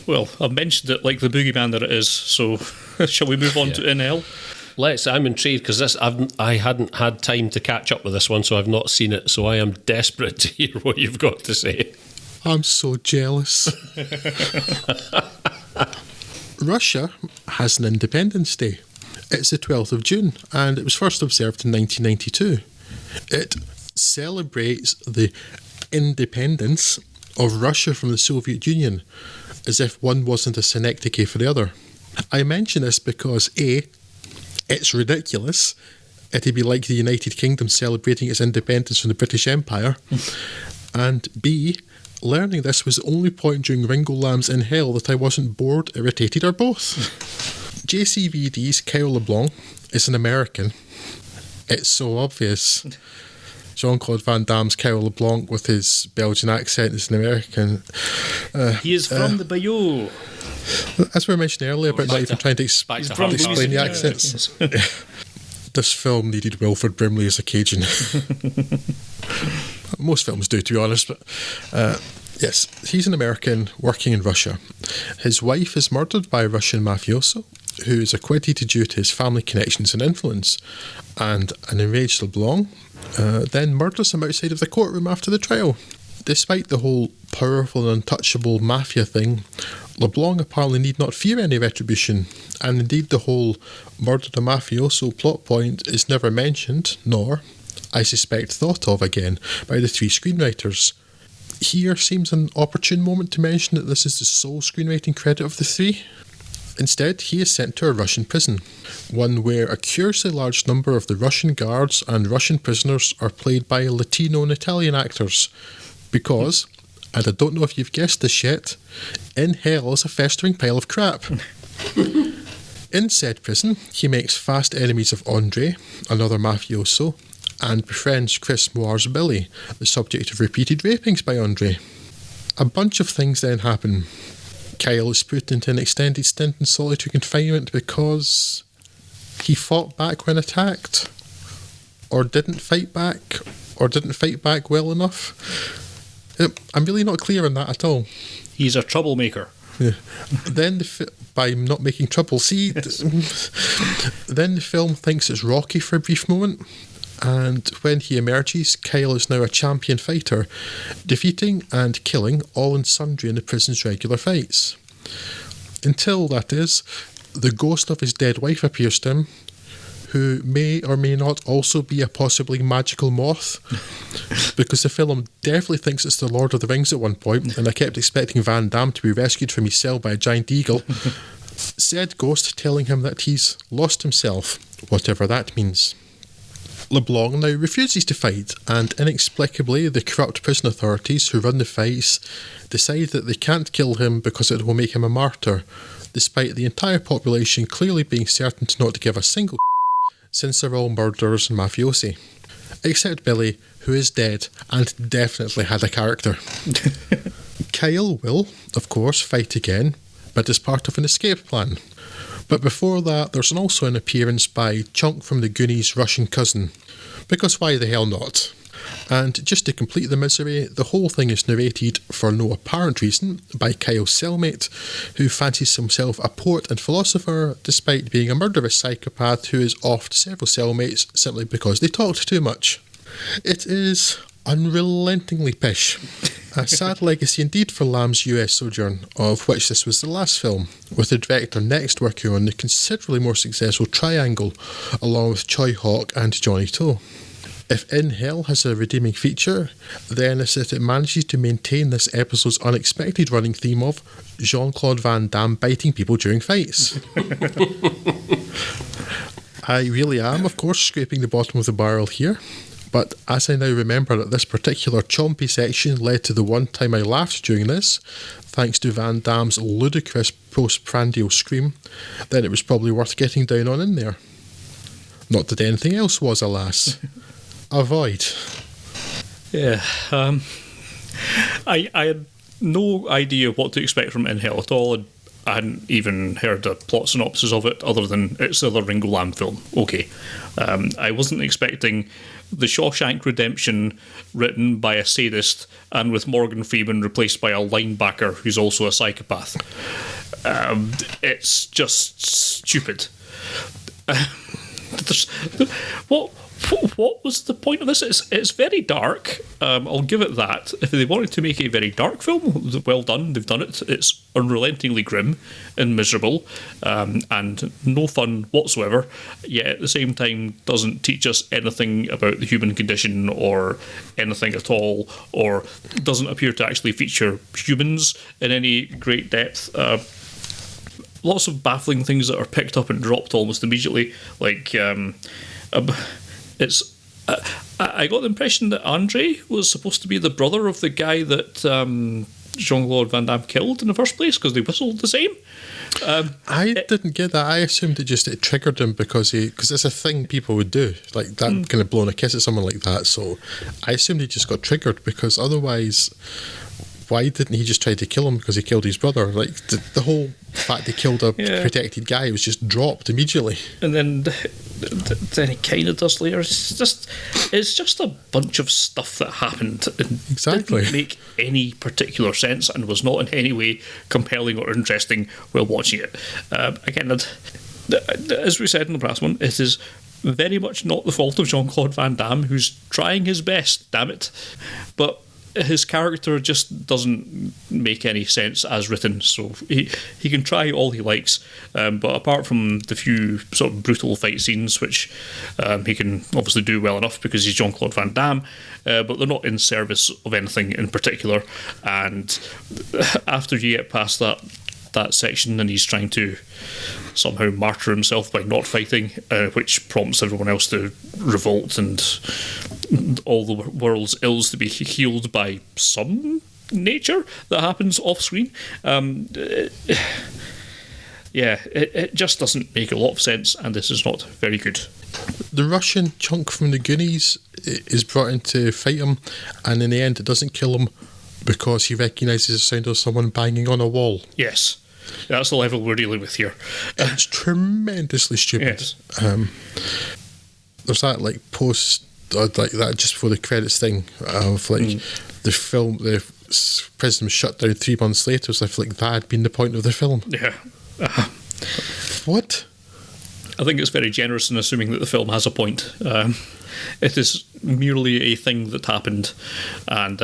Well, I've mentioned it like the boogeyman that it is, so shall we move on to In Hell? Let's. I'm intrigued because I hadn't had time to catch up with this one, so I've not seen it. So I am desperate to hear what you've got to say. I'm so jealous. Russia has an Independence Day. It's the 12th of June, and it was first observed in 1992. It celebrates the independence of Russia from the Soviet Union, as if one wasn't a synecdoche for the other. I mention this because A, it's ridiculous. It'd be like the United Kingdom celebrating its independence from the British Empire. And B, learning this was the only point during Ringo Lam's In Hell that I wasn't bored, irritated, or both. JCVD's Kyle LeBlanc is an American. It's so obvious. Jean-Claude Van Damme's Kyle LeBlanc with his Belgian accent is an American. He is from the Bayou. As we mentioned earlier about not even trying to explain the accents. This film needed Wilford Brimley as a Cajun. Most films do, to be honest, but yes, he's an American working in Russia. His wife is murdered by a Russian mafioso who is acquitted due to his family connections and influence, and an enraged LeBlanc then murders him outside of the courtroom after the trial. Despite the whole powerful and untouchable mafia thing, LeBlanc apparently need not fear any retribution, and indeed the whole murder the mafioso plot point is never mentioned, nor, I suspect, thought of again by the three screenwriters. Here seems an opportune moment to mention that this is the sole screenwriting credit of the three. Instead, he is sent to a Russian prison, one where a curiously large number of the Russian guards and Russian prisoners are played by Latino and Italian actors, because, and I don't know if you've guessed this yet, In Hell is a festering pile of crap. In said prison, he makes fast enemies of Andre, another mafioso, and befriends Chris Moir's Billy, the subject of repeated rapings by Andre. A bunch of things then happen. Kyle is put into an extended stint in solitary confinement because he fought back when attacked, or didn't fight back well enough. I'm really not clear on that at all. He's a troublemaker. Yeah. Then by not making trouble, then the film thinks it's Rocky for a brief moment, and when he emerges, Kyle is now a champion fighter, defeating and killing all and sundry in the prison's regular fights. Until, that is, the ghost of his dead wife appears to him, who may or may not also be a possibly magical moth, because the film definitely thinks it's the Lord of the Rings at one point, and I kept expecting Van Damme to be rescued from his cell by a giant eagle. Said ghost telling him that he's lost himself, whatever that means. LeBlanc now refuses to fight, and inexplicably the corrupt prison authorities who run the fights decide that they can't kill him because it will make him a martyr, despite the entire population clearly being certain not to give a single since they're all murderers and mafiosi. Except Billy, who is dead and definitely had a character. Kyle will, of course, fight again, but as part of an escape plan. But before that, there's also an appearance by Chunk from the Goonies' Russian cousin, because why the hell not? And just to complete the misery, the whole thing is narrated, for no apparent reason, by Kyle's cellmate, who fancies himself a poet and philosopher, despite being a murderous psychopath who is offed several cellmates simply because they talked too much. It is unrelentingly pish. A sad legacy indeed for Lam's US sojourn, of which this was the last film, with the director next working on the considerably more successful Triangle, along with Choi Hawk and Johnny To. If In Hell has a redeeming feature, then it's that it manages to maintain this episode's unexpected running theme of Jean-Claude Van Damme biting people during fights. I really am, of course, scraping the bottom of the barrel here, but as I now remember that this particular chompy section led to the one time I laughed during this, thanks to Van Damme's ludicrous postprandial scream, then it was probably worth getting down on in there. Not that anything else was, alas. Avoid. Yeah, I had no idea what to expect from In Hell at all. I hadn't even heard a plot synopsis of it, other than it's another Ringo Lam film. Okay. I wasn't expecting The Shawshank Redemption written by a sadist and with Morgan Freeman replaced by a linebacker who's also a psychopath. It's just stupid. What was the point of this? It's very dark. I'll give it that. If they wanted to make a very dark film, well done. They've done it. It's unrelentingly grim and miserable, and no fun whatsoever. Yet at the same time, doesn't teach us anything about the human condition or anything at all, or doesn't appear to actually feature humans in any great depth. Lots of baffling things that are picked up and dropped almost immediately, like. I got the impression that Andre was supposed to be the brother of the guy that Jean-Claude Van Damme killed in the first place because they whistled the same. I didn't get that. I assumed it triggered him because it's a thing people would do, like that kind of blowing a kiss at someone like that. So I assumed he just got triggered because otherwise, why didn't he just try to kill him because he killed his brother? Like the whole fact he killed a protected guy was just dropped immediately. And then he kind of does later. It's just a bunch of stuff that happened. And exactly. Didn't make any particular sense and was not in any way compelling or interesting while watching it. Again, as we said in the last one, it is very much not the fault of Jean-Claude Van Damme, who's trying his best, damn it. But his character just doesn't make any sense as written, so he can try all he likes, but apart from the few sort of brutal fight scenes, which he can obviously do well enough because he's Jean-Claude Van Damme, but they're not in service of anything in particular. And after you get past that section and he's trying to somehow martyr himself by not fighting, which prompts everyone else to revolt and all the world's ills to be healed by some nature that happens off screen. It just doesn't make a lot of sense, and this is not very good. The Russian chunk from the Goonies is brought in to fight him, and in the end it doesn't kill him because he recognises the sound of someone banging on a wall. Yes. That's the level we're dealing with here. It's tremendously stupid. Yes. There's that post like that just before the credits thing of the film, the prison was shut down 3 months later, as if that had been the point of the film. Yeah. What? I think it's very generous in assuming that the film has a point. It is merely a thing that happened, and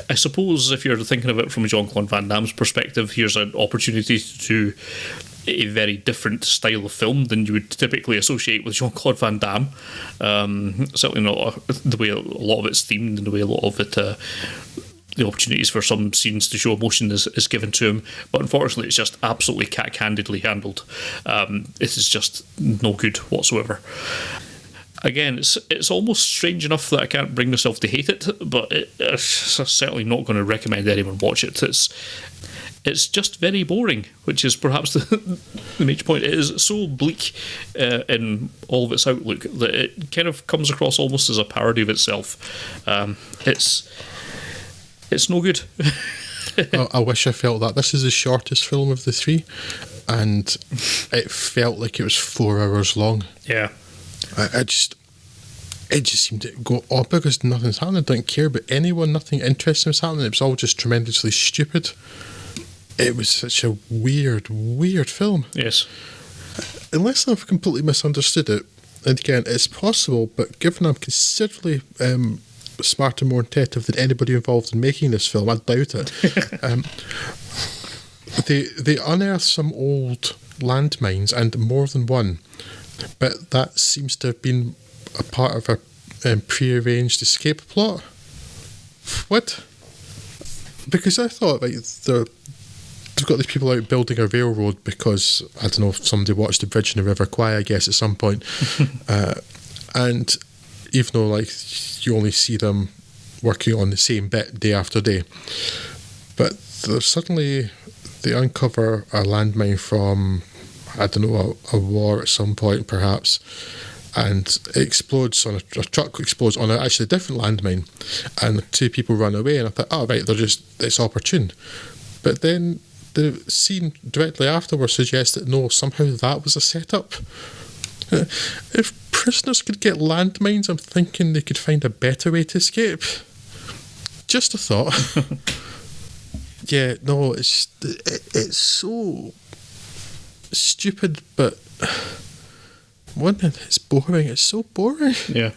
I suppose if you're thinking of it from Jean-Claude Van Damme's perspective, here's an opportunity to do a very different style of film than you would typically associate with Jean-Claude Van Damme. Certainly not the way a lot of it's themed and the way a lot of it, the opportunities for some scenes to show emotion is given to him. But unfortunately, it's just absolutely cack-handedly handled. It is just no good whatsoever. Again, it's almost strange enough that I can't bring myself to hate it, but I'm certainly not going to recommend anyone watch it. It's just very boring, which is perhaps the major point. It is so bleak in all of its outlook that it kind of comes across almost as a parody of itself. It's no good. I wish I felt that. This is the shortest film of the three, and it felt like it was 4 hours long. Yeah. It just seemed to go on because nothing's happening. I don't care about anyone, nothing interesting was happening. It was all just tremendously stupid. It was such a weird film. Yes. Unless I've completely misunderstood it, and again, it's possible, but given I'm considerably smarter, more intuitive than anybody involved in making this film, I doubt it. They unearthed some old landmines, and more than one. But that seems to have been a part of a pre-arranged escape plot. What? Because I thought they've got these people out building a railroad because, I don't know, if somebody watched the bridge in the River Kwai, I guess, at some point. And even though you only see them working on the same bit day after day, but suddenly they uncover a landmine from, I don't know, a war at some point perhaps, and it explodes on a truck explodes on actually a different landmine, and 2 people run away, and I thought, oh right, it's opportune. But then the scene directly afterwards suggests that no, somehow that was a setup. If prisoners could get landmines, I'm thinking they could find a better way to escape. Just a thought. Yeah, no, it's so stupid, but one thing, it's boring. It's so boring. Yeah.